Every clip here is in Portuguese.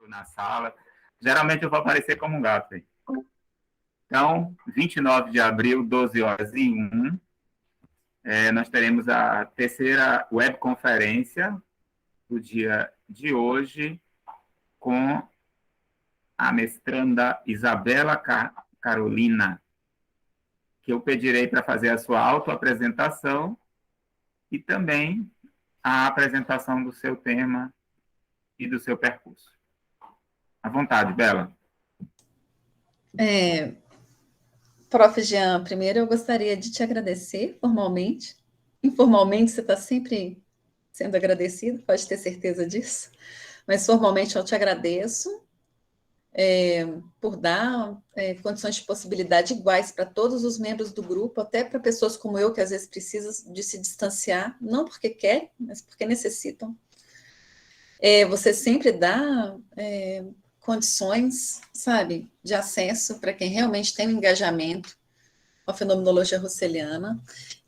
na sala. Geralmente eu vou aparecer como um gato aí. Então, 29 de abril, 12 horas e 1, nós teremos a terceira webconferência do dia de hoje com a mestranda Isabela Carolina, que eu pedirei para fazer a sua autoapresentação e também a apresentação do seu tema e do seu percurso. À vontade, Bela. Prof. Jean, primeiro eu gostaria de te agradecer formalmente. Informalmente você está sempre sendo agradecido, pode ter certeza disso. Mas formalmente eu te agradeço por dar condições de possibilidade iguais para todos os membros do grupo, até para pessoas como eu, que às vezes precisam de se distanciar, não porque querem, mas porque necessitam. Você sempre dá condições, sabe, de acesso para quem realmente tem um engajamento com a fenomenologia russeliana,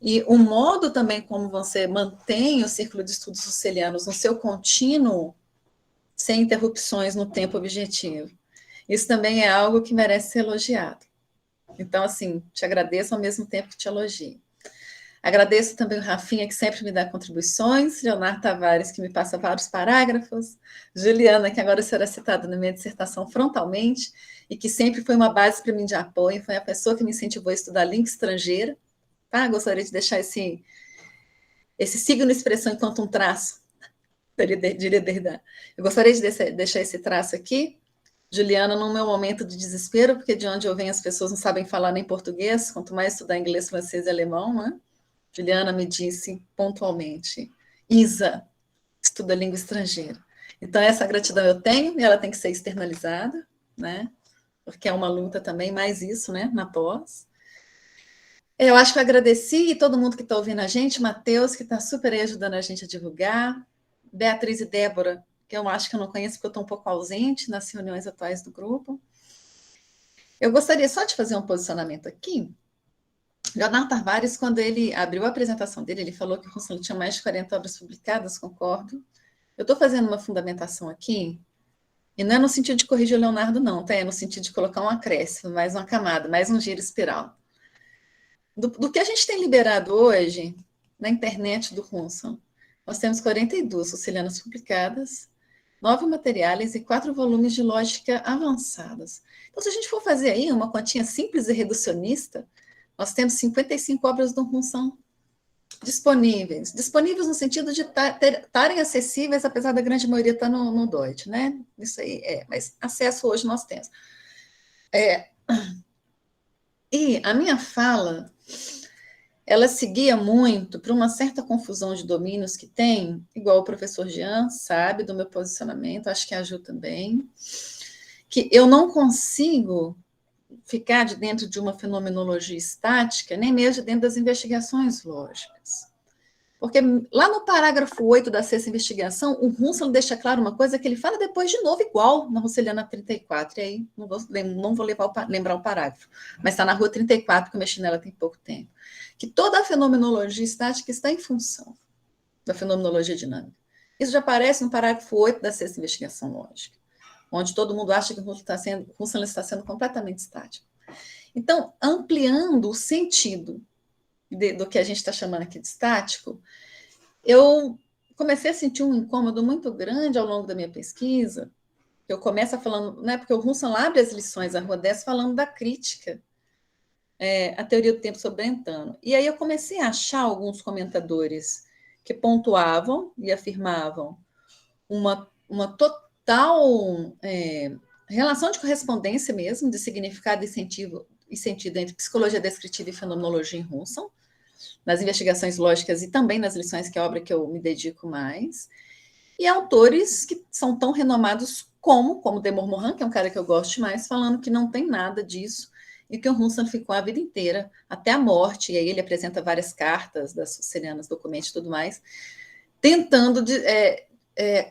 e o modo também como você mantém o Círculo de Estudos Russelianos no seu contínuo, sem interrupções no tempo objetivo. Isso também é algo que merece ser elogiado. Então, assim, te agradeço ao mesmo tempo que te elogio. Agradeço também o Rafinha, que sempre me dá contribuições, Leonardo Tavares, que me passa vários parágrafos, Juliana, que agora será citada na minha dissertação frontalmente, e que sempre foi uma base para mim de apoio, foi a pessoa que me incentivou a estudar língua estrangeira. Tá? Gostaria de deixar esse signo expressão enquanto um traço de liberdade. Eu gostaria de deixar esse traço aqui, Juliana, no meu momento de desespero, porque de onde eu venho as pessoas não sabem falar nem português, quanto mais estudar inglês, francês e alemão, né? Juliana me disse pontualmente, Isa, estuda língua estrangeira. Então, essa gratidão eu tenho, e ela tem que ser externalizada, né? Porque é uma luta também, mais isso, né? Na pós. Eu acho que eu agradeci, e todo mundo que está ouvindo a gente, Matheus, que está super aí ajudando a gente a divulgar, Beatriz e Débora, que eu acho que eu não conheço, porque eu estou um pouco ausente nas reuniões atuais do grupo. Eu gostaria só de fazer um posicionamento aqui. Leonardo Tavares, quando ele abriu a apresentação dele, ele falou que o Husserl tinha mais de 40 obras publicadas, concordo. Eu estou fazendo uma fundamentação aqui, e não é no sentido de corrigir o Leonardo, não, tá? É no sentido de colocar um acréscimo, mais uma camada, mais um giro espiral. Do que a gente tem liberado hoje na internet do Husserl, nós temos 42 Husserlianas publicadas, 9 materiais e 4 volumes de lógica avançadas. Então, se a gente for fazer aí uma continha simples e reducionista, nós temos 55 obras do Husserl disponíveis. Disponíveis no sentido de estarem acessíveis, apesar da grande maioria estar no Deutsch, né? Isso aí mas acesso hoje nós temos. E a minha fala, ela seguia muito para uma certa confusão de domínios que tem, igual o professor Jean sabe do meu posicionamento, acho que a Ju também, que eu não consigo ficar de dentro de uma fenomenologia estática, nem mesmo dentro das investigações lógicas. Porque lá no parágrafo 8 da sexta investigação, o Husserl deixa claro uma coisa que ele fala depois de novo, igual na Husserliana 34, e aí não vou lembrar o parágrafo, mas está na rua 34, porque eu mexi nela tem pouco tempo, que toda a fenomenologia estática está em função da fenomenologia dinâmica. Isso já aparece no parágrafo 8 da sexta investigação lógica, onde todo mundo acha que o Husserl está sendo completamente estático. Então, ampliando o sentido do que a gente está chamando aqui de estático, eu comecei a sentir um incômodo muito grande ao longo da minha pesquisa. Eu começo falando, né, porque o Husserl abre as lições à Rua 10 falando da crítica à teoria do tempo sobre Brentano. E aí eu comecei a achar alguns comentadores que pontuavam e afirmavam uma total relação de correspondência mesmo, de significado e sentido entre psicologia descritiva e fenomenologia em Husserl, nas investigações lógicas e também nas lições, que é a obra que eu me dedico mais, e autores que são tão renomados como De Montmorin, que é um cara que eu gosto mais, falando que não tem nada disso, e que o Husserl ficou a vida inteira, até a morte, e aí ele apresenta várias cartas das Husserlianas, documentos e tudo mais, tentando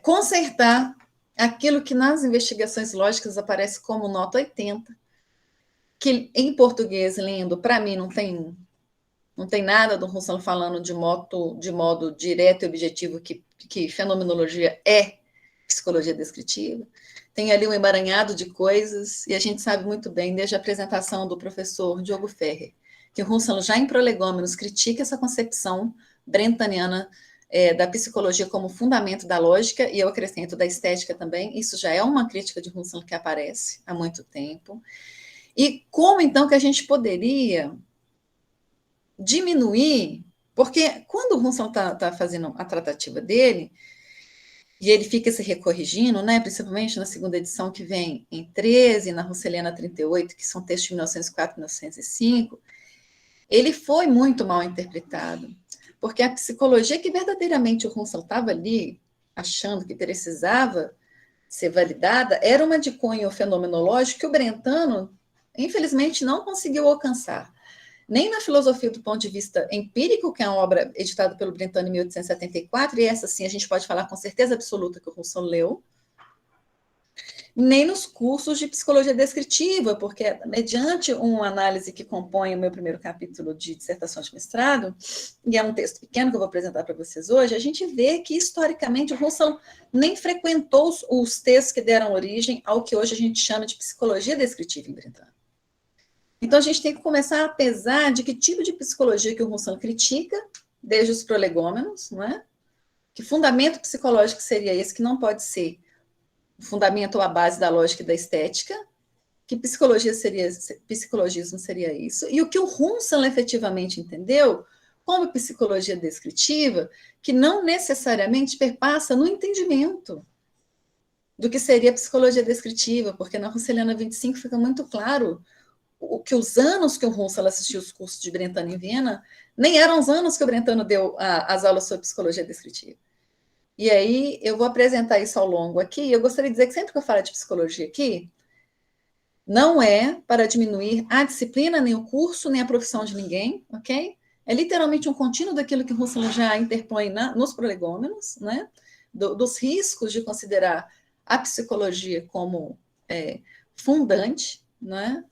consertar aquilo que nas investigações lógicas aparece como nota 80, que em português, lendo, para mim, não tem nada do Husserl falando de modo direto e objetivo que fenomenologia é psicologia descritiva, tem ali um emaranhado de coisas, e a gente sabe muito bem, desde a apresentação do professor Diogo Ferrer, que o Husserl, já em Prolegômenos, critica essa concepção brentaniana da psicologia como fundamento da lógica, e eu acrescento da estética também. Isso já é uma crítica de Husserl que aparece há muito tempo. E como, então, que a gente poderia diminuir, porque quando o Husserl está fazendo a tratativa dele, e ele fica se recorrigindo, né, principalmente na segunda edição, que vem em 13, na Husserliana 38, que são textos de 1904 e 1905, ele foi muito mal interpretado, porque a psicologia que verdadeiramente o Husserl estava ali achando que precisava ser validada era uma de cunho fenomenológico que o Brentano, infelizmente, não conseguiu alcançar. Nem na filosofia do ponto de vista empírico, que é uma obra editada pelo Brentano em 1874, e essa sim a gente pode falar com certeza absoluta que o Husserl leu, nem nos cursos de psicologia descritiva, porque mediante uma análise que compõe o meu primeiro capítulo de dissertação de mestrado, e é um texto pequeno que eu vou apresentar para vocês hoje, a gente vê que, historicamente, o Husserl nem frequentou os textos que deram origem ao que hoje a gente chama de psicologia descritiva em Brentano. Então, a gente tem que começar a pesar de que tipo de psicologia que o Husserl critica, desde os prolegômenos, não é? Que fundamento psicológico seria esse, que não pode ser o fundamento ou a base da lógica e da estética, que psicologismo seria isso, e o que o Husserl efetivamente entendeu como psicologia descritiva, que não necessariamente perpassa no entendimento do que seria psicologia descritiva, porque na Husserliana 25 fica muito claro que os anos que o Husserl assistiu os cursos de Brentano em Viena nem eram os anos que o Brentano deu as aulas sobre psicologia descritiva. E aí eu vou apresentar isso ao longo aqui. Eu gostaria de dizer que sempre que eu falo de psicologia aqui, não é para diminuir a disciplina, nem o curso, nem a profissão de ninguém, ok? É literalmente um contínuo daquilo que o Husserl já interpõe nos prolegômenos, né? Dos riscos de considerar a psicologia como fundante, né?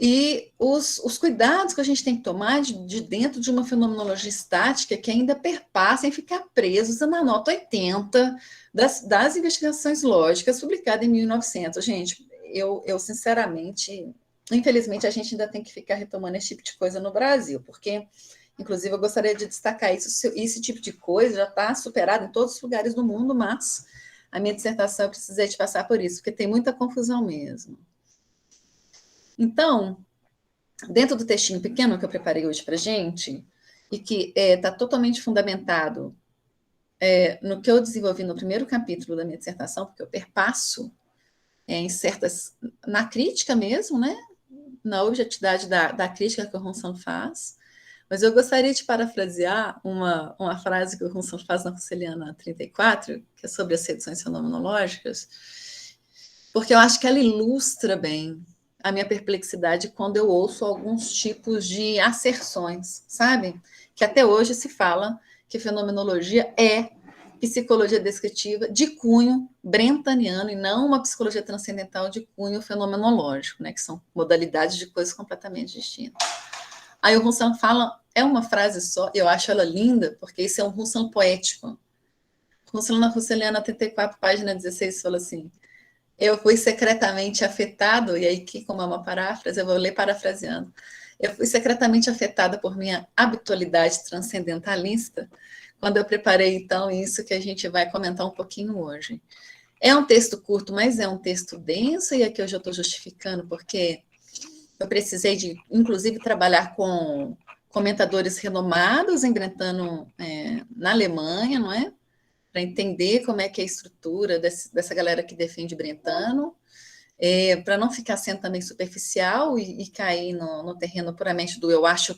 E os cuidados que a gente tem que tomar de dentro de uma fenomenologia estática que ainda perpassa em ficar presos na nota 80 das investigações lógicas publicadas em 1900. Gente, eu sinceramente, infelizmente, a gente ainda tem que ficar retomando esse tipo de coisa no Brasil, porque, inclusive, eu gostaria de destacar isso, esse tipo de coisa já está superado em todos os lugares do mundo, mas a minha dissertação eu precisei de passar por isso, porque tem muita confusão mesmo. Então, dentro do textinho pequeno que eu preparei hoje para a gente, e que está totalmente fundamentado no que eu desenvolvi no primeiro capítulo da minha dissertação, porque eu perpasso na crítica mesmo, né? Na objetividade da crítica que o Husserl faz, mas eu gostaria de parafrasear uma frase que o Husserl faz na Husserliana 34, que é sobre as seduções fenomenológicas, porque eu acho que ela ilustra bem a minha perplexidade quando eu ouço alguns tipos de asserções, sabe? Que até hoje se fala que fenomenologia é psicologia descritiva de cunho brentaniano e não uma psicologia transcendental de cunho fenomenológico, né? Que são modalidades de coisas completamente distintas. Aí o Husserl fala, é uma frase só, eu acho ela linda, porque isso é um Husserl poético. Husserl na Husserliana 34, página 16, fala assim: eu fui secretamente afetado, e aí que, como é uma paráfrase, eu vou ler parafraseando. Eu fui secretamente afetada por minha habitualidade transcendentalista, quando eu preparei, então, isso que a gente vai comentar um pouquinho hoje. É um texto curto, mas é um texto denso, e aqui eu já estou justificando, porque eu precisei de, inclusive, trabalhar com comentadores renomados em Brentano, na Alemanha, não é? Para entender como é que é a estrutura dessa galera que defende Brentano, para não ficar sendo também superficial e cair no terreno puramente do eu acho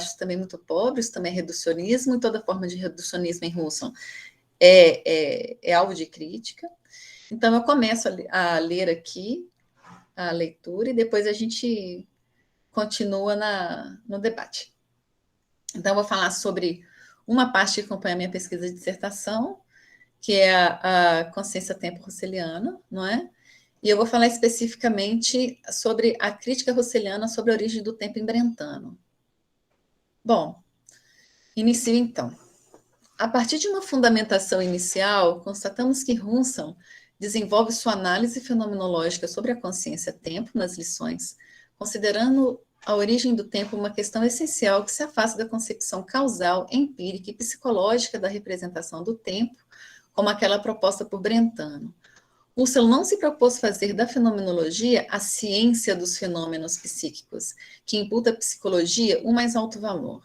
isso também muito pobre, isso também é reducionismo, e toda forma de reducionismo em Husserl é alvo de crítica. Então, eu começo a ler aqui a leitura e depois a gente continua no debate. Então, eu vou falar sobre uma parte que acompanha a minha pesquisa de dissertação, que é a consciência tempo-russeliana, não é? E eu vou falar especificamente sobre a crítica russeliana sobre a origem do tempo em Brentano. Bom, inicio então. A partir de uma fundamentação inicial, constatamos que Husserl desenvolve sua análise fenomenológica sobre a consciência-tempo nas lições, considerando a origem do tempo uma questão essencial que se afasta da concepção causal, empírica e psicológica da representação do tempo, como aquela proposta por Brentano. Husserl não se propôs fazer da fenomenologia a ciência dos fenômenos psíquicos, que imputa à psicologia o mais alto valor.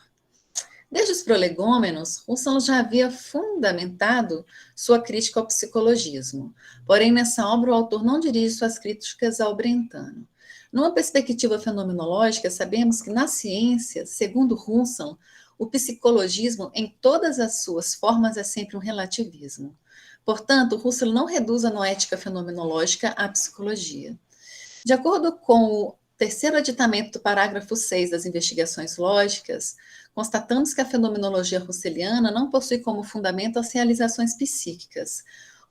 Desde os prolegômenos, Husserl já havia fundamentado sua crítica ao psicologismo. Porém, nessa obra, o autor não dirige suas críticas ao Brentano. Numa perspectiva fenomenológica, sabemos que na ciência, segundo Husserl, o psicologismo, em todas as suas formas, é sempre um relativismo. Portanto, Husserl não reduz a noética fenomenológica à psicologia. De acordo com o terceiro aditamento do parágrafo 6 das Investigações Lógicas, constatamos que a fenomenologia husserliana não possui como fundamento as realizações psíquicas.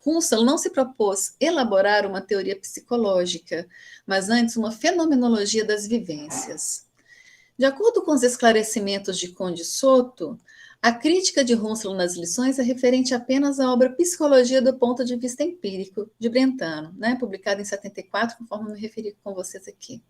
Husserl não se propôs elaborar uma teoria psicológica, mas antes uma fenomenologia das vivências. De acordo com os esclarecimentos de Conde Soto, a crítica de Husserl nas lições é referente apenas à obra Psicologia do Ponto de Vista Empírico, de Brentano, publicada em 74, conforme me referi com vocês aqui.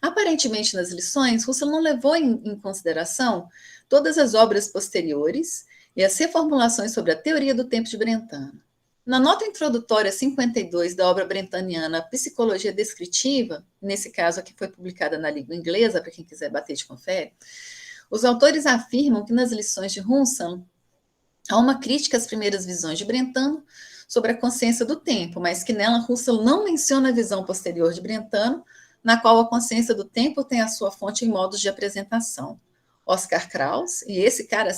Aparentemente, nas lições, Husserl não levou em consideração todas as obras posteriores e as reformulações sobre a teoria do tempo de Brentano. Na nota introdutória 52 da obra brentaniana Psicologia Descritiva, nesse caso aqui foi publicada na língua inglesa, para quem quiser bater de confere, os autores afirmam que nas lições de Husserl há uma crítica às primeiras visões de Brentano sobre a consciência do tempo, mas que nela Husserl não menciona a visão posterior de Brentano, na qual a consciência do tempo tem a sua fonte em modos de apresentação. Oscar Krauss, e esse cara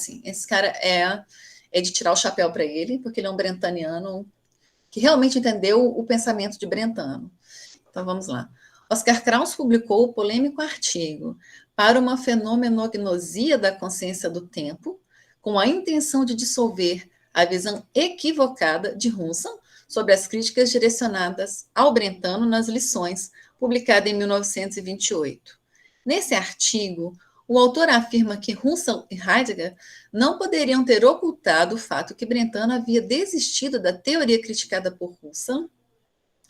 é de tirar o chapéu para ele, porque ele é um brentaniano que realmente entendeu o pensamento de Brentano. Então, vamos lá. Oscar Krauss publicou o polêmico artigo Para uma fenomenognosia da consciência do tempo, com a intenção de dissolver a visão equivocada de Husserl sobre as críticas direcionadas ao Brentano nas lições, publicada em 1928. Nesse artigo, o autor afirma que Husserl e Heidegger não poderiam ter ocultado o fato que Brentano havia desistido da teoria criticada por Husserl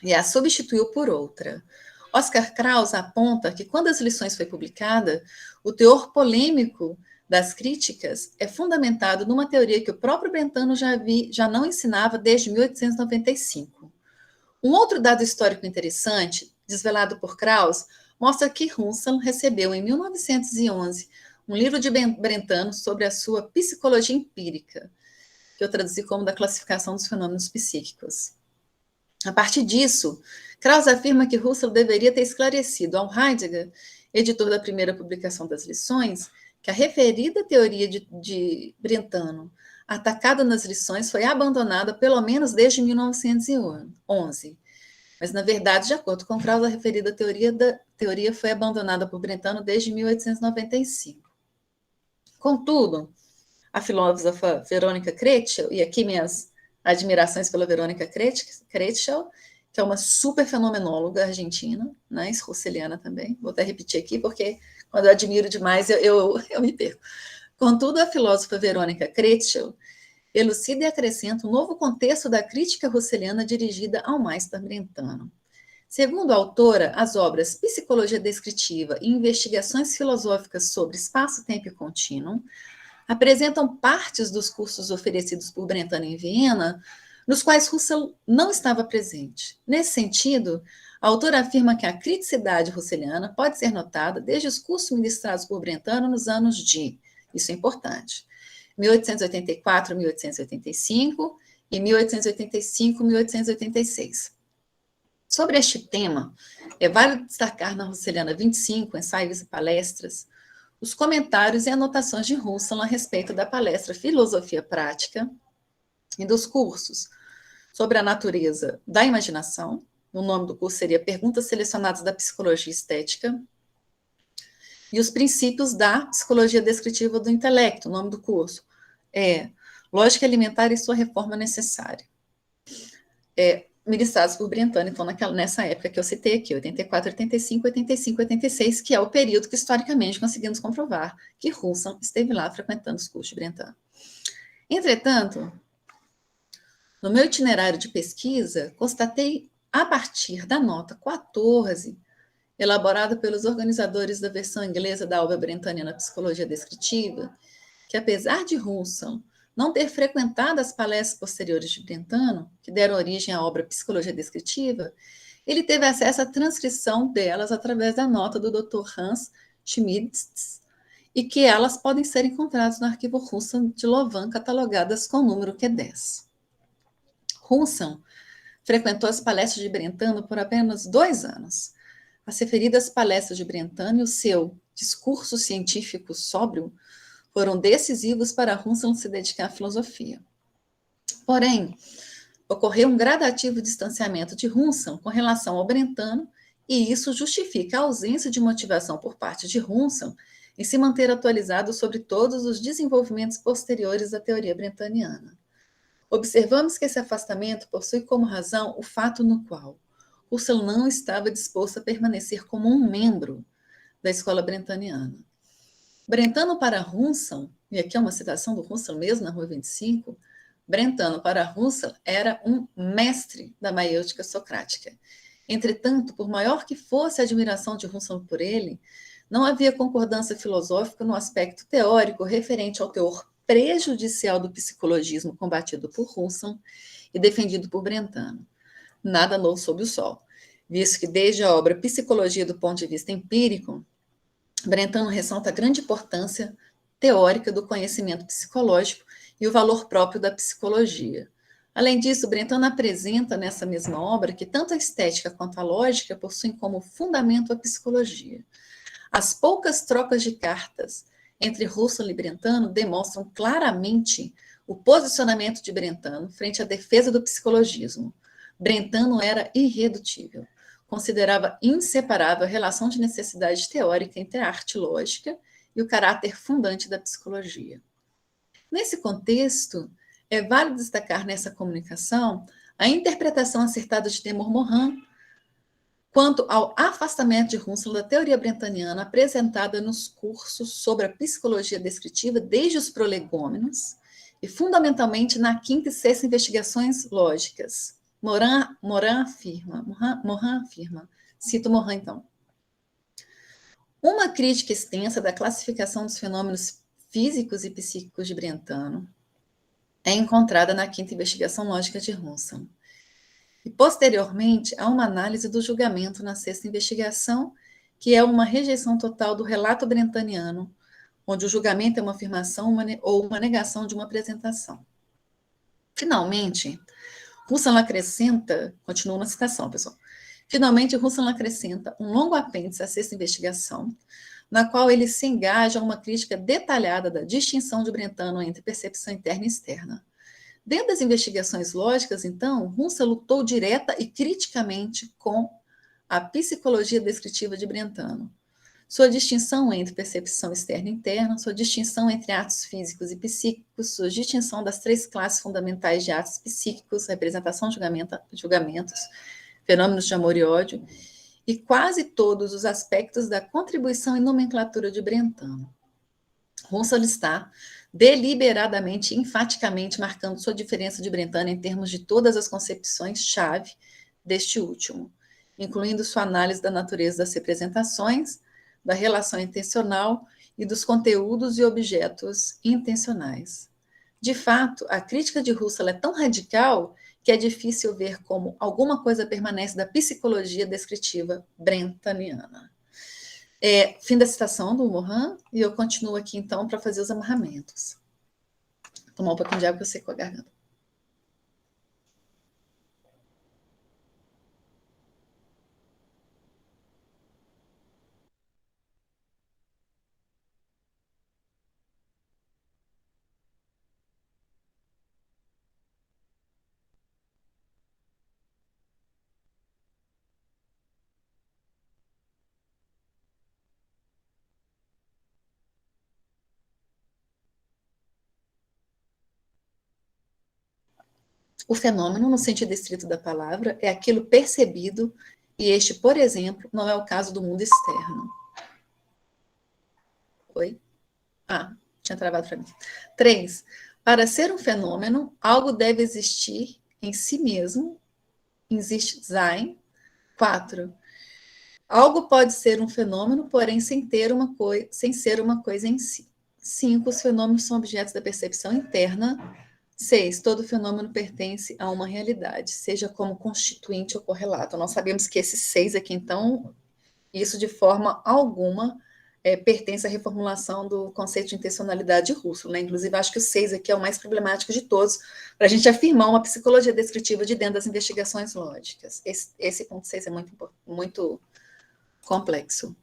e a substituiu por outra. Oscar Krauss aponta que, quando as lições foi publicada, o teor polêmico das críticas é fundamentado numa teoria que o próprio Brentano já não ensinava desde 1895. Um outro dado histórico interessante, desvelado por Krauss, mostra que Husserl recebeu, em 1911, um livro de Brentano sobre a sua psicologia empírica, que eu traduzi como da classificação dos fenômenos psíquicos. A partir disso, Krauss afirma que Husserl deveria ter esclarecido ao Heidegger, editor da primeira publicação das lições, que a referida teoria de Brentano, atacada nas lições, foi abandonada pelo menos desde 1911. Mas, na verdade, de acordo com Krauss, a referida teoria foi abandonada por Brentano desde 1895. Contudo, a filósofa Verônica Kretschel, e aqui minhas admirações pela Verônica Kretschel, que é uma super fenomenóloga argentina, husserliana também, vou até repetir aqui, porque quando eu admiro demais eu me perco. Contudo, a filósofa Verônica Kretschel elucida e acrescenta um novo contexto da crítica husserliana dirigida ao Meister Brentano. Segundo a autora, as obras Psicologia Descritiva e Investigações Filosóficas sobre Espaço-Tempo e Contínuo apresentam partes dos cursos oferecidos por Brentano em Viena, nos quais Husserl não estava presente. Nesse sentido, a autora afirma que a criticidade husserliana pode ser notada desde os cursos ministrados por Brentano nos anos de, isso é importante, 1884, 1885 e 1885, 1886. Sobre este tema, é válido destacar na Husserliana 25, ensaios e palestras, os comentários e anotações de Husserl a respeito da palestra Filosofia Prática e dos cursos sobre a natureza da imaginação. O nome do curso seria Perguntas Selecionadas da Psicologia Estética, e os princípios da Psicologia Descritiva do Intelecto. O nome do curso é Lógica Alimentar e Sua Reforma Necessária. Ministrados por Brentano, então, nessa época que eu citei aqui, 84, 85, 85, 86, que é o período que, historicamente, conseguimos comprovar que Husserl esteve lá frequentando os cursos de Brentano. Entretanto, no meu itinerário de pesquisa, constatei, a partir da nota 14, elaborada pelos organizadores da versão inglesa da obra brentaniana Psicologia Descritiva, que apesar de Husserl não ter frequentado as palestras posteriores de Brentano, que deram origem à obra Psicologia Descritiva, ele teve acesso à transcrição delas através da nota do Dr. Hans Schmitz, e que elas podem ser encontradas no arquivo Husserl de Louvain, catalogadas com o número Q10. Husserl frequentou as palestras de Brentano por apenas 2 anos. As referidas palestras de Brentano e o seu discurso científico sóbrio foram decisivos para Husserl se dedicar à filosofia. Porém, ocorreu um gradativo distanciamento de Husserl com relação ao Brentano, e isso justifica a ausência de motivação por parte de Husserl em se manter atualizado sobre todos os desenvolvimentos posteriores da teoria brentaniana. Observamos que esse afastamento possui como razão o fato no qual Husserl não estava disposto a permanecer como um membro da escola brentaniana. Brentano para Husserl, e aqui é uma citação do Husserl mesmo, na Rua 25, Brentano para Husserl era um mestre da maiêutica socrática. Entretanto, por maior que fosse a admiração de Husserl por ele, não havia concordância filosófica no aspecto teórico referente ao teor prejudicial do psicologismo combatido por Husserl e defendido por Brentano. Nada novo sob o sol, visto que desde a obra Psicologia do ponto de vista empírico, Brentano ressalta a grande importância teórica do conhecimento psicológico e o valor próprio da psicologia. Além disso, Brentano apresenta nessa mesma obra que tanto a estética quanto a lógica possuem como fundamento a psicologia. As poucas trocas de cartas entre Husserl e Brentano demonstram claramente o posicionamento de Brentano frente à defesa do psicologismo. Brentano era irredutível. Considerava inseparável a relação de necessidade teórica entre a arte lógica e o caráter fundante da psicologia. Nesse contexto, é válido destacar nessa comunicação a interpretação acertada de Temur Morin quanto ao afastamento de Husserl da teoria brentaniana apresentada nos cursos sobre a psicologia descritiva desde os prolegômenos e fundamentalmente na quinta e sexta investigações lógicas. Morin afirma, cito Morin então, uma crítica extensa da classificação dos fenômenos físicos e psíquicos de Brentano é encontrada na quinta investigação lógica de Husserl. E, posteriormente, há uma análise do julgamento na sexta investigação, que é uma rejeição total do relato brentaniano, onde o julgamento é uma afirmação ou uma negação de uma apresentação. Finalmente, Husserl acrescenta, continua na citação, pessoal, finalmente Husserl acrescenta um longo apêndice à sexta investigação, na qual ele se engaja a uma crítica detalhada da distinção de Brentano entre percepção interna e externa. Dentro das investigações lógicas, então, Husserl lutou direta e criticamente com a psicologia descritiva de Brentano. Sua distinção entre percepção externa e interna, sua distinção entre atos físicos e psíquicos, sua distinção das 3 classes fundamentais de atos psíquicos, representação, julgamentos, fenômenos de amor e ódio, e quase todos os aspectos da contribuição e nomenclatura de Brentano. Husserl está deliberadamente, enfaticamente marcando sua diferença de Brentano em termos de todas as concepções-chave deste último, incluindo sua análise da natureza das representações, da relação intencional e dos conteúdos e objetos intencionais. De fato, a crítica de Husserl é tão radical que é difícil ver como alguma coisa permanece da psicologia descritiva brentaniana. Fim da citação do Morin, e eu continuo aqui, então, para fazer os amarramentos. Vou tomar um pouquinho de água que eu secou a garganta. O fenômeno, no sentido estrito da palavra, é aquilo percebido, e este, por exemplo, não é o caso do mundo externo. Oi? Tinha travado para mim. 3. Para ser um fenômeno, algo deve existir em si mesmo, existe sein. 4. Algo pode ser um fenômeno, porém sem ser uma coisa em si. 5. Os fenômenos são objetos da percepção interna. 6. Todo fenômeno pertence a uma realidade, seja como constituinte ou correlato. Nós sabemos que esses 6 aqui, então, isso de forma alguma pertence à reformulação do conceito de intencionalidade de Husserl, né? Inclusive, acho que o 6 aqui é o mais problemático de todos, para a gente afirmar uma psicologia descritiva de dentro das investigações lógicas. Esse ponto 6 é muito complexo.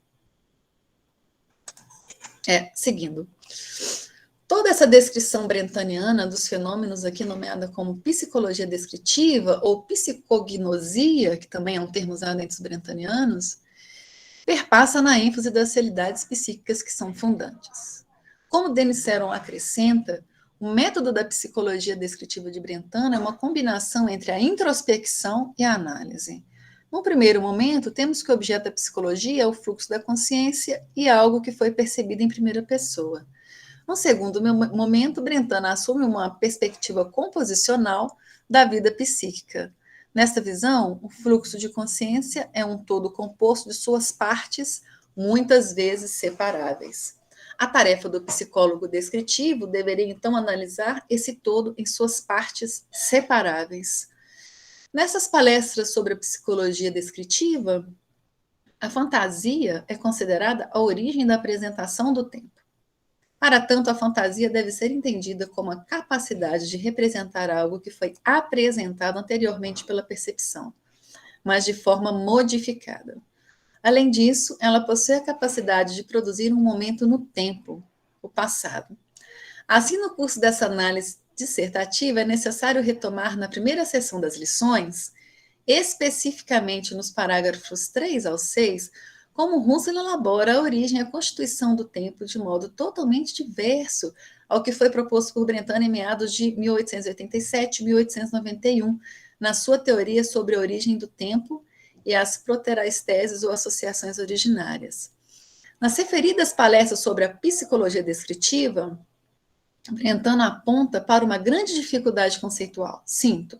Seguindo. Toda essa descrição brentaniana dos fenômenos aqui nomeada como psicologia descritiva ou psicognosia, que também é um termo usado entre os brentanianos, perpassa na ênfase das realidades psíquicas que são fundantes. Como Denis Serron acrescenta, o método da psicologia descritiva de Brentano é uma combinação entre a introspecção e a análise. No primeiro momento, temos que o objeto da psicologia é o fluxo da consciência e algo que foi percebido em primeira pessoa. No segundo momento, Brentano assume uma perspectiva composicional da vida psíquica. Nesta visão, o fluxo de consciência é um todo composto de suas partes, muitas vezes separáveis. A tarefa do psicólogo descritivo deveria, então, analisar esse todo em suas partes separáveis. Nessas palestras sobre a psicologia descritiva, a fantasia é considerada a origem da apresentação do tempo. Para tanto, a fantasia deve ser entendida como a capacidade de representar algo que foi apresentado anteriormente pela percepção, mas de forma modificada. Além disso, ela possui a capacidade de produzir um momento no tempo, o passado. Assim, no curso dessa análise dissertativa, é necessário retomar na primeira sessão das lições, especificamente nos parágrafos 3 ao 6, como Husserl elabora a origem e a constituição do tempo de modo totalmente diverso ao que foi proposto por Brentano em meados de 1887 e 1891, na sua teoria sobre a origem do tempo e as proteraisteses ou associações originárias. Nas referidas palestras sobre a psicologia descritiva, Brentano aponta para uma grande dificuldade conceitual. Cito.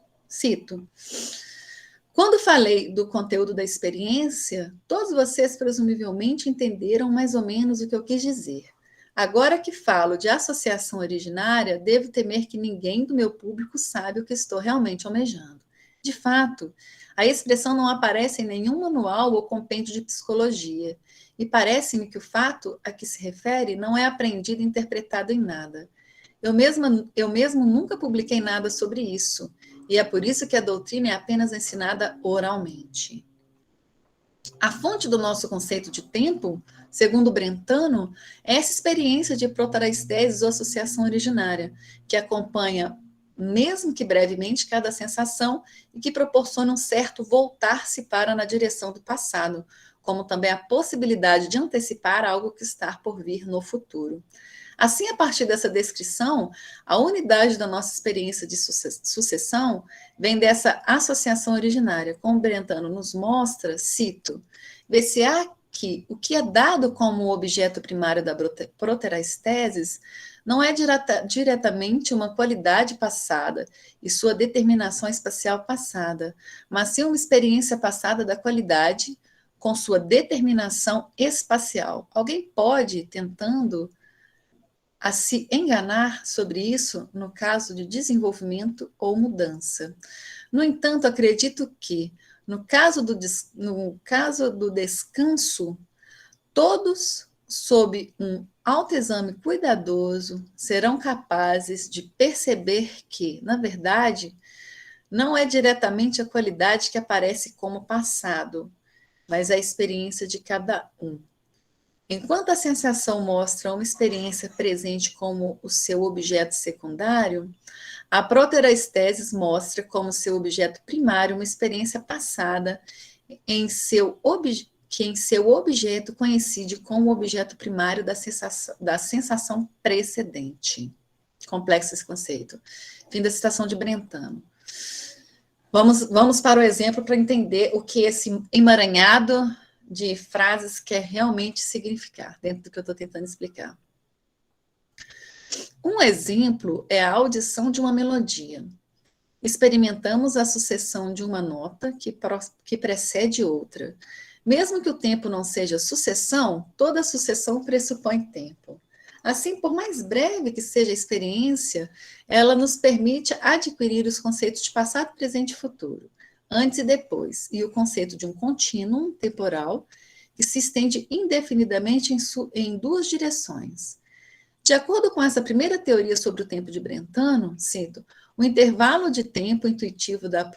Quando falei do conteúdo da experiência, todos vocês presumivelmente entenderam mais ou menos o que eu quis dizer. Agora que falo de associação originária, devo temer que ninguém do meu público sabe o que estou realmente almejando. De fato, a expressão não aparece em nenhum manual ou compêndio de psicologia, e parece-me que o fato a que se refere não é aprendido e interpretado em nada. Eu mesmo nunca publiquei nada sobre isso, e é por isso que a doutrina é apenas ensinada oralmente. A fonte do nosso conceito de tempo, segundo Brentano, é essa experiência de proteraisteses ou associação originária, que acompanha, mesmo que brevemente, cada sensação e que proporciona um certo voltar-se para na direção do passado, como também a possibilidade de antecipar algo que está por vir no futuro. Assim, a partir dessa descrição, a unidade da nossa experiência de sucessão vem dessa associação originária. Como Brentano nos mostra, cito, vê-se-á que o que é dado como objeto primário da proteraisteses não é diretamente uma qualidade passada e sua determinação espacial passada, mas sim uma experiência passada da qualidade com sua determinação espacial. Alguém pode, tentando a se enganar sobre isso no caso de desenvolvimento ou mudança. No entanto, acredito que, no caso do descanso, todos, sob um autoexame cuidadoso, serão capazes de perceber que, na verdade, não é diretamente a qualidade que aparece como passado, mas a experiência de cada um. Enquanto a sensação mostra uma experiência presente como o seu objeto secundário, a proteraisteses mostra como seu objeto primário uma experiência passada que em seu objeto coincide com o objeto primário da sensação precedente. Complexo esse conceito. Fim da citação de Brentano. Vamos para o exemplo para entender o que esse emaranhado de frases quer realmente significar, dentro do que eu estou tentando explicar. Um exemplo é a audição de uma melodia. Experimentamos a sucessão de uma nota que precede outra. Mesmo que o tempo não seja sucessão, toda sucessão pressupõe tempo. Assim, por mais breve que seja a experiência, ela nos permite adquirir os conceitos de passado, presente e futuro, antes e depois, e o conceito de um contínuo temporal que se estende indefinidamente em duas direções. De acordo com essa primeira teoria sobre o tempo de Brentano, cito, o intervalo de tempo intuitivo da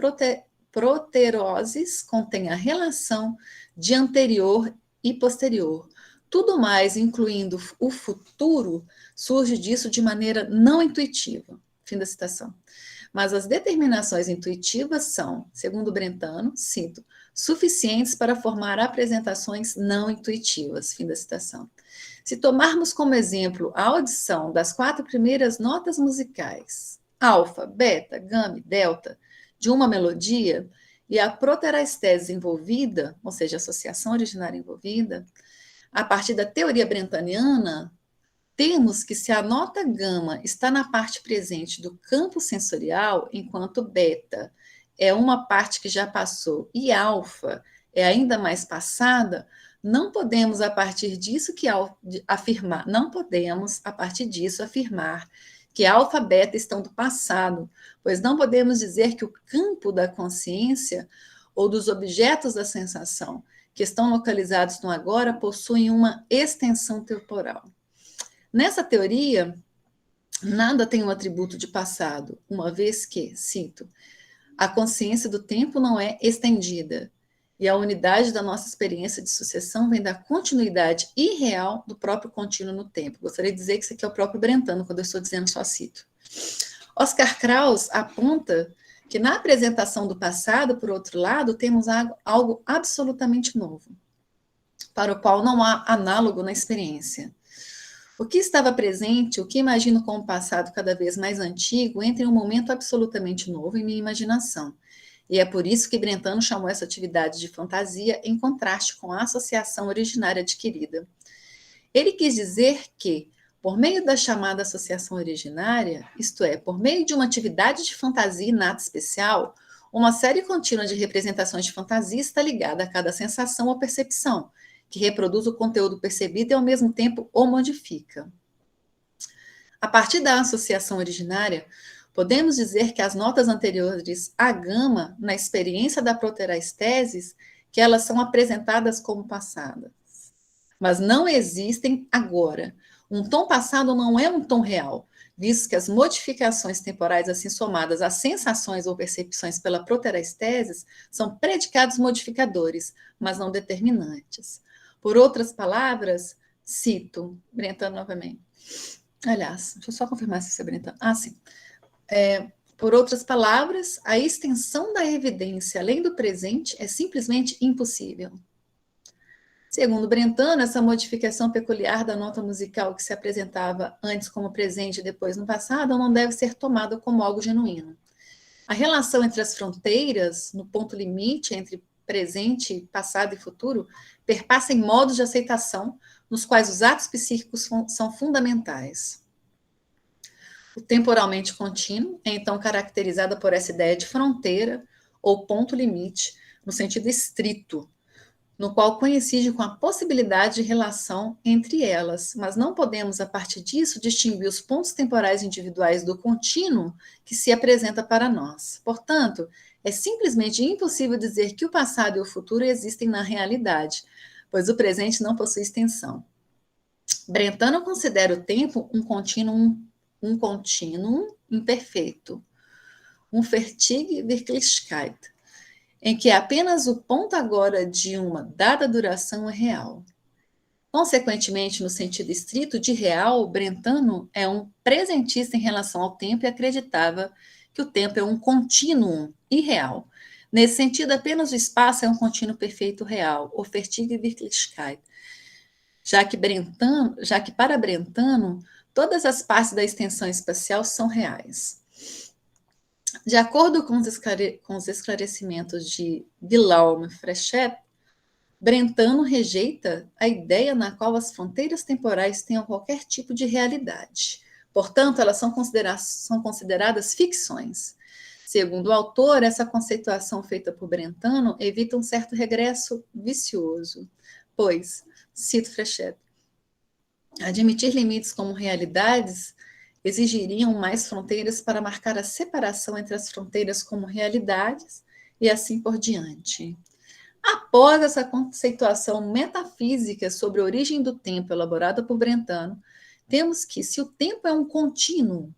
proterosis contém a relação de anterior e posterior. Tudo mais, incluindo o futuro, surge disso de maneira não intuitiva. Fim da citação. Mas as determinações intuitivas são, segundo Brentano, cito, suficientes para formar apresentações não intuitivas. Fim da citação. Se tomarmos como exemplo a audição das 4 primeiras notas musicais, alfa, beta, gama e delta, de uma melodia, e a proterastese envolvida, ou seja, a associação originária envolvida, a partir da teoria brentaniana, temos que se a nota gama está na parte presente do campo sensorial, enquanto beta é uma parte que já passou e alfa é ainda mais passada, não podemos a partir disso afirmar que alfa e beta estão do passado, pois não podemos dizer que o campo da consciência ou dos objetos da sensação que estão localizados no agora possuem uma extensão temporal. Nessa teoria, nada tem um atributo de passado, uma vez que, cito, a consciência do tempo não é estendida, e a unidade da nossa experiência de sucessão vem da continuidade irreal do próprio contínuo no tempo. Gostaria de dizer que isso aqui é o próprio Brentano, quando eu estou dizendo só cito. Oscar Krauss aponta que na apresentação do passado, por outro lado, temos algo absolutamente novo, para o qual não há análogo na experiência. O que estava presente, o que imagino como passado cada vez mais antigo, entra em um momento absolutamente novo em minha imaginação. E é por isso que Brentano chamou essa atividade de fantasia em contraste com a associação originária adquirida. Ele quis dizer que, por meio da chamada associação originária, isto é, por meio de uma atividade de fantasia inata especial, uma série contínua de representações de fantasia está ligada a cada sensação ou percepção, que reproduz o conteúdo percebido e, ao mesmo tempo, o modifica. A partir da associação originária, podemos dizer que as notas anteriores à gama, na experiência da proterastese, que elas são apresentadas como passadas. Mas não existem agora. Um tom passado não é um tom real, visto que as modificações temporais assim somadas às sensações ou percepções pela proterastese são predicados modificadores, mas não determinantes. Por outras palavras, cito, Brentano novamente. Aliás, deixa eu só confirmar se é Brentano. Sim. Por outras palavras, a extensão da evidência além do presente é simplesmente impossível. Segundo Brentano, essa modificação peculiar da nota musical que se apresentava antes como presente e depois no passado não deve ser tomada como algo genuíno. A relação entre as fronteiras, no ponto limite entre presente, passado e futuro, perpassa em modos de aceitação nos quais os atos psíquicos são fundamentais. O temporalmente contínuo é então caracterizado por essa ideia de fronteira ou ponto limite, no sentido estrito, no qual coincide com a possibilidade de relação entre elas, mas não podemos, a partir disso, distinguir os pontos temporais individuais do contínuo que se apresenta para nós. Portanto, é simplesmente impossível dizer que o passado e o futuro existem na realidade, pois o presente não possui extensão. Brentano considera o tempo um contínuo imperfeito, um Fertige Wirklichkeit, em que apenas o ponto agora de uma dada duração é real. Consequentemente, no sentido estrito de real, Brentano é um presentista em relação ao tempo e acreditava que o tempo é um contínuo irreal. Nesse sentido, apenas o espaço é um contínuo perfeito real, o Fertige Wirklichkeit, já que para Brentano, todas as partes da extensão espacial são reais. De acordo com os esclarecimentos de Guillaume Fréchet, Brentano rejeita a ideia na qual as fronteiras temporais tenham qualquer tipo de realidade, Portanto, elas são consideradas ficções. Segundo o autor, essa conceituação feita por Brentano evita um certo regresso vicioso, pois, cito Fréchette, admitir limites como realidades exigiriam mais fronteiras para marcar a separação entre as fronteiras como realidades e assim por diante. Após essa conceituação metafísica sobre a origem do tempo elaborada por Brentano, temos que, se o tempo é um contínuo,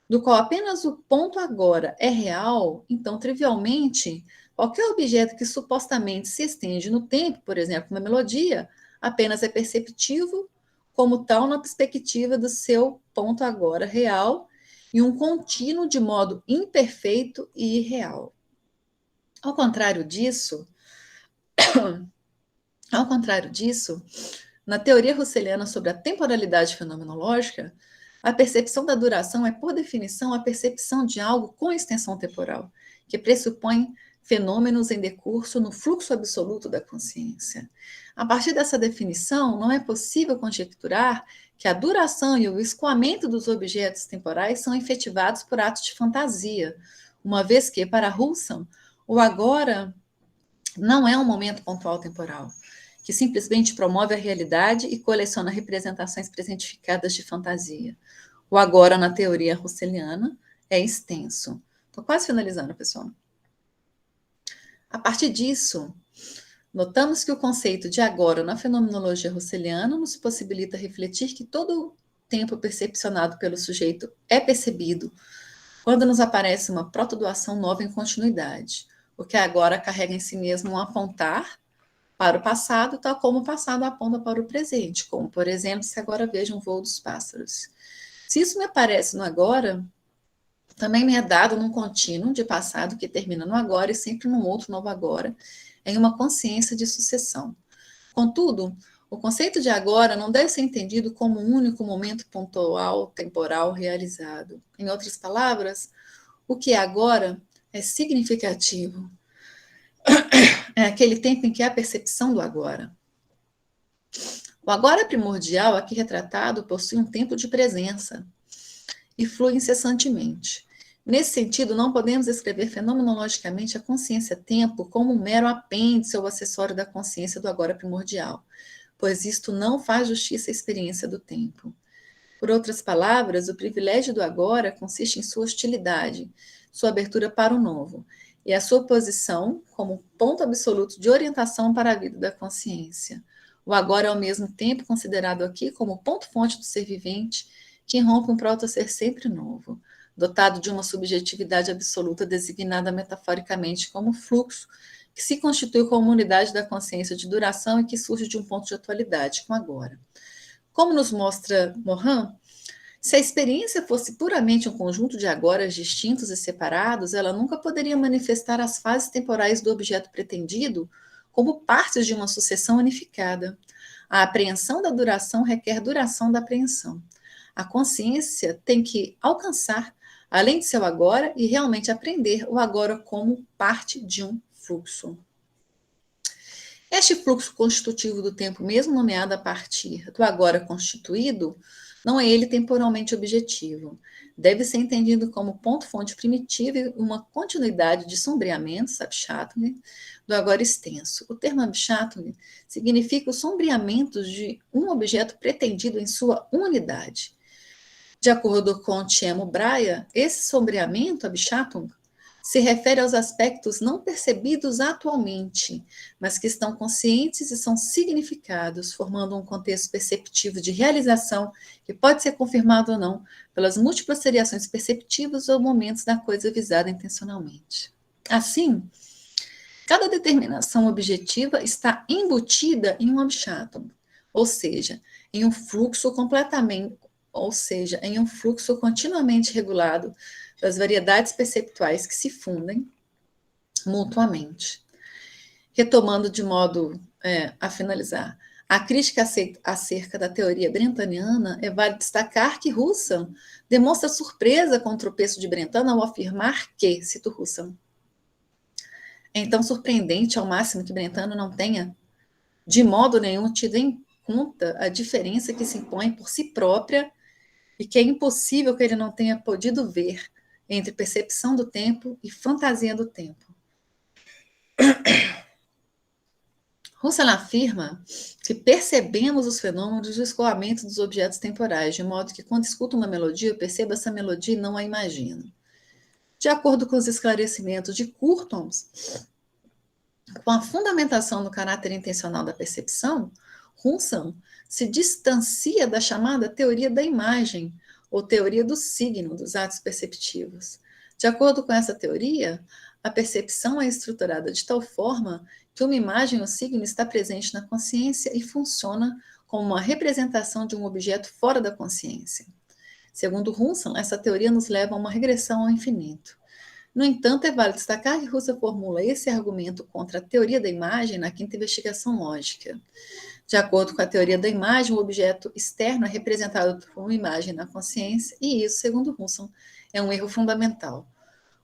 do qual apenas o ponto agora é real, então, trivialmente, qualquer objeto que supostamente se estende no tempo, por exemplo, uma melodia, apenas é perceptível como tal na perspectiva do seu ponto agora real e um contínuo de modo imperfeito e irreal. Ao contrário disso, na teoria russeliana sobre a temporalidade fenomenológica, a percepção da duração é, por definição, a percepção de algo com extensão temporal, que pressupõe fenômenos em decurso no fluxo absoluto da consciência. A partir dessa definição, não é possível conjecturar que a duração e o escoamento dos objetos temporais são efetivados por atos de fantasia, uma vez que, para Husserl, o agora não é um momento pontual temporal, que simplesmente promove a realidade e coleciona representações presentificadas de fantasia. O agora, na teoria russeliana, é extenso. Estou quase finalizando, pessoal. A partir disso, notamos que o conceito de agora na fenomenologia russeliana nos possibilita refletir que todo tempo percepcionado pelo sujeito é percebido quando nos aparece uma protodoação nova em continuidade, o que agora carrega em si mesmo um apontar para o passado, tal como o passado aponta para o presente, como, por exemplo, se agora vejo um voo dos pássaros. Se isso me aparece no agora, também me é dado num contínuo de passado que termina no agora e sempre num outro novo agora, em uma consciência de sucessão. Contudo, o conceito de agora não deve ser entendido como um único momento pontual, temporal, realizado. Em outras palavras, o que é agora é significativo. É aquele tempo em que há a percepção do agora. O agora primordial, aqui retratado, possui um tempo de presença e flui incessantemente. Nesse sentido, não podemos escrever fenomenologicamente a consciência-tempo como um mero apêndice ou acessório da consciência do agora primordial, pois isto não faz justiça à experiência do tempo. Por outras palavras, o privilégio do agora consiste em sua hostilidade, sua abertura para o novo, e a sua posição como ponto absoluto de orientação para a vida da consciência. O agora é ao mesmo tempo considerado aqui como ponto-fonte do ser vivente, que rompe um proto-ser sempre novo, dotado de uma subjetividade absoluta designada metaforicamente como fluxo, que se constitui como unidade da consciência de duração e que surge de um ponto de atualidade, com agora. Como nos mostra Morin, se a experiência fosse puramente um conjunto de agoras distintos e separados, ela nunca poderia manifestar as fases temporais do objeto pretendido como partes de uma sucessão unificada. A apreensão da duração requer duração da apreensão. A consciência tem que alcançar, além de seu agora, e realmente aprender o agora como parte de um fluxo. Este fluxo constitutivo do tempo, mesmo nomeado a partir do agora constituído, não é ele temporalmente objetivo. Deve ser entendido como ponto-fonte primitivo e uma continuidade de sombreamento, Abschatung, do agora extenso. O termo Abschatung significa o sombreamento de um objeto pretendido em sua unidade. De acordo com Tiemo Braia, esse sombreamento, Abschatung, se refere aos aspectos não percebidos atualmente, mas que estão conscientes e são significados, formando um contexto perceptivo de realização que pode ser confirmado ou não pelas múltiplas seriações perceptivas ou momentos da coisa visada intencionalmente. Assim, cada determinação objetiva está embutida em um Abschatung, ou seja, em um fluxo continuamente regulado das variedades perceptuais que se fundem mutuamente. Retomando de modo a finalizar, a crítica acerca da teoria brentaniana, é válido destacar que Husserl demonstra surpresa com o tropeço de Brentano ao afirmar que, cito Husserl, é então surpreendente ao máximo que Brentano não tenha, de modo nenhum, tido em conta a diferença que se impõe por si própria e que é impossível que ele não tenha podido ver entre percepção do tempo e fantasia do tempo. Husserl afirma que percebemos os fenômenos de escoamento dos objetos temporais, de modo que, quando escuto uma melodia, eu percebo essa melodia e não a imagino. De acordo com os esclarecimentos de Courtons, com a fundamentação no caráter intencional da percepção, Husserl se distancia da chamada teoria da imagem, ou teoria do signo dos atos perceptivos. De acordo com essa teoria, a percepção é estruturada de tal forma que uma imagem ou signo está presente na consciência e funciona como uma representação de um objeto fora da consciência. Segundo Husserl, essa teoria nos leva a uma regressão ao infinito. No entanto, é válido destacar que Husserl formula esse argumento contra a teoria da imagem na quinta investigação lógica. De acordo com a teoria da imagem, o objeto externo é representado por uma imagem na consciência, e isso, segundo Husserl, é um erro fundamental.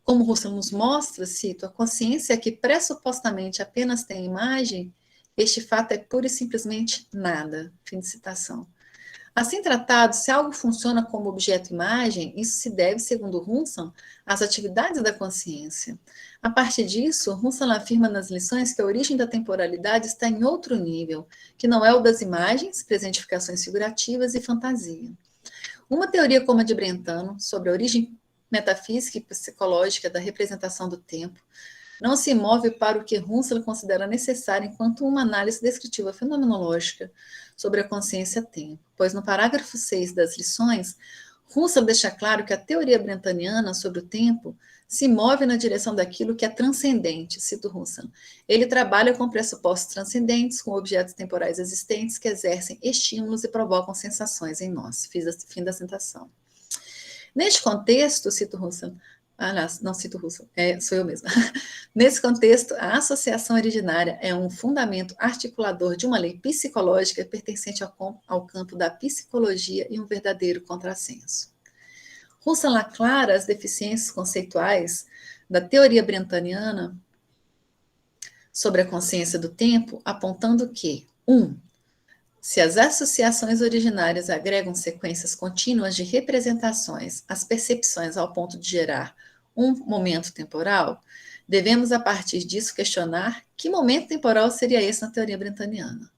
Como Husserl nos mostra, cito, a consciência que pressupostamente apenas tem imagem, este fato é pura e simplesmente nada. Fim de citação. Assim tratado, se algo funciona como objeto-imagem, isso se deve, segundo Husserl, às atividades da consciência. A partir disso, Husserl afirma nas lições que a origem da temporalidade está em outro nível, que não é o das imagens, presentificações figurativas e fantasia. Uma teoria como a de Brentano, sobre a origem metafísica e psicológica da representação do tempo, não se move para o que Husserl considera necessário enquanto uma análise descritiva fenomenológica sobre a consciência-tempo, pois no parágrafo 6 das lições, Husserl deixa claro que a teoria brentaniana sobre o tempo se move na direção daquilo que é transcendente, cito Husserl. Ele trabalha com pressupostos transcendentes, com objetos temporais existentes que exercem estímulos e provocam sensações em nós. Fim da citação. Neste contexto, cito Husserl, não cito Husserl, sou eu mesma. Nesse contexto, a associação originária é um fundamento articulador de uma lei psicológica pertencente ao campo da psicologia e um verdadeiro contrassenso. Husserl aclara as deficiências conceituais da teoria brentaniana sobre a consciência do tempo, apontando que, 1. Se as associações originárias agregam sequências contínuas de representações às percepções ao ponto de gerar um momento temporal, devemos, a partir disso, questionar que momento temporal seria esse na teoria brentaniana.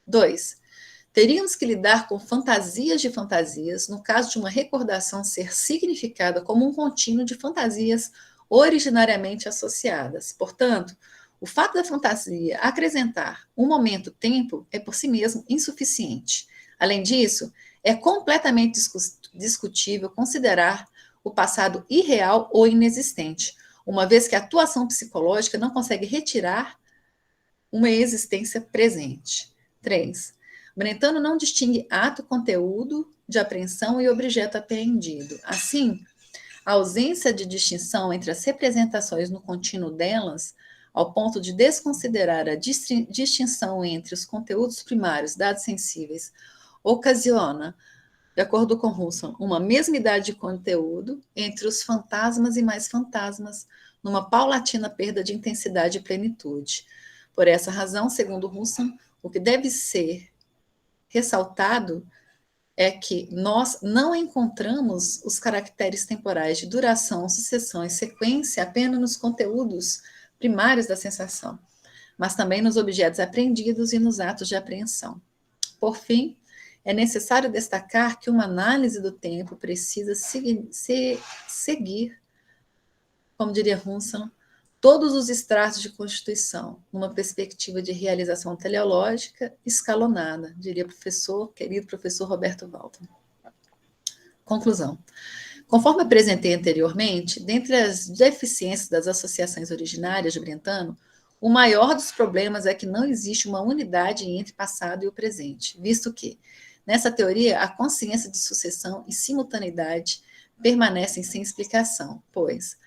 2. Teríamos que lidar com fantasias de fantasias, no caso de uma recordação ser significada como um contínuo de fantasias originariamente associadas. Portanto, o fato da fantasia acrescentar um momento-tempo é por si mesmo insuficiente. Além disso, é completamente discutível considerar o passado irreal ou inexistente, uma vez que a atuação psicológica não consegue retirar uma existência presente. 3. Brentano não distingue ato-conteúdo de apreensão e objeto apreendido. Assim, a ausência de distinção entre as representações no contínuo delas, ao ponto de desconsiderar a distinção entre os conteúdos primários, dados sensíveis, ocasiona, de acordo com Husserl, uma mesmidade de conteúdo entre os fantasmas e mais fantasmas, numa paulatina perda de intensidade e plenitude. Por essa razão, segundo Husserl, o que deve ser ressaltado é que nós não encontramos os caracteres temporais de duração, sucessão e sequência apenas nos conteúdos primários da sensação, mas também nos objetos apreendidos e nos atos de apreensão. Por fim, é necessário destacar que uma análise do tempo precisa seguir, como diria Husserl, todos os estratos de constituição, numa perspectiva de realização teleológica escalonada, diria querido professor Roberto Walton. Conclusão. Conforme apresentei anteriormente, dentre as deficiências das associações originárias de Brentano, o maior dos problemas é que não existe uma unidade entre passado e o presente, visto que, nessa teoria, a consciência de sucessão e simultaneidade permanecem sem explicação, pois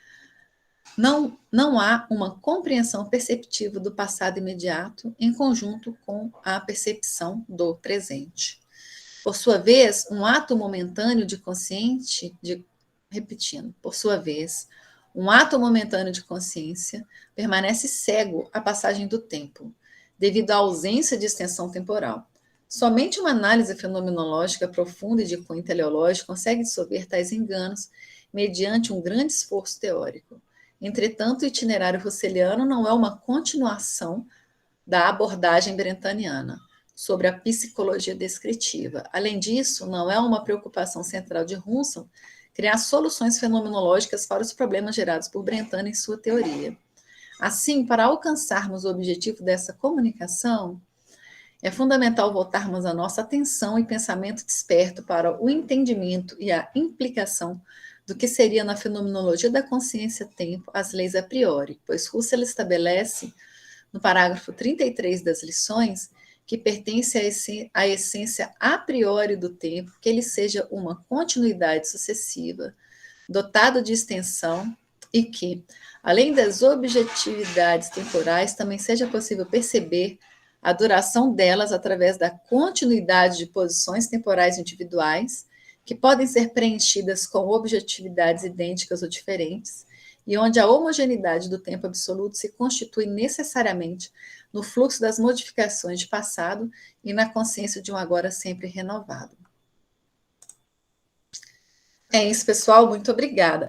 não há uma compreensão perceptiva do passado imediato em conjunto com a percepção do presente. Por sua vez, um ato momentâneo de consciência permanece cego à passagem do tempo, devido à ausência de extensão temporal. Somente uma análise fenomenológica profunda e de cunho teleológico consegue dissolver tais enganos mediante um grande esforço teórico. Entretanto, o itinerário russeliano não é uma continuação da abordagem brentaniana sobre a psicologia descritiva. Além disso, não é uma preocupação central de Husserl criar soluções fenomenológicas para os problemas gerados por Brentano em sua teoria. Assim, para alcançarmos o objetivo dessa comunicação, é fundamental voltarmos a nossa atenção e pensamento desperto para o entendimento e a implicação do que seria na fenomenologia da consciência-tempo as leis a priori, pois Husserl estabelece, no parágrafo 33 das lições, que pertence à essência a priori do tempo, que ele seja uma continuidade sucessiva, dotado de extensão e que, além das objetividades temporais, também seja possível perceber a duração delas através da continuidade de posições temporais individuais, que podem ser preenchidas com objetividades idênticas ou diferentes, e onde a homogeneidade do tempo absoluto se constitui necessariamente no fluxo das modificações de passado e na consciência de um agora sempre renovado. É isso, pessoal. Muito obrigada.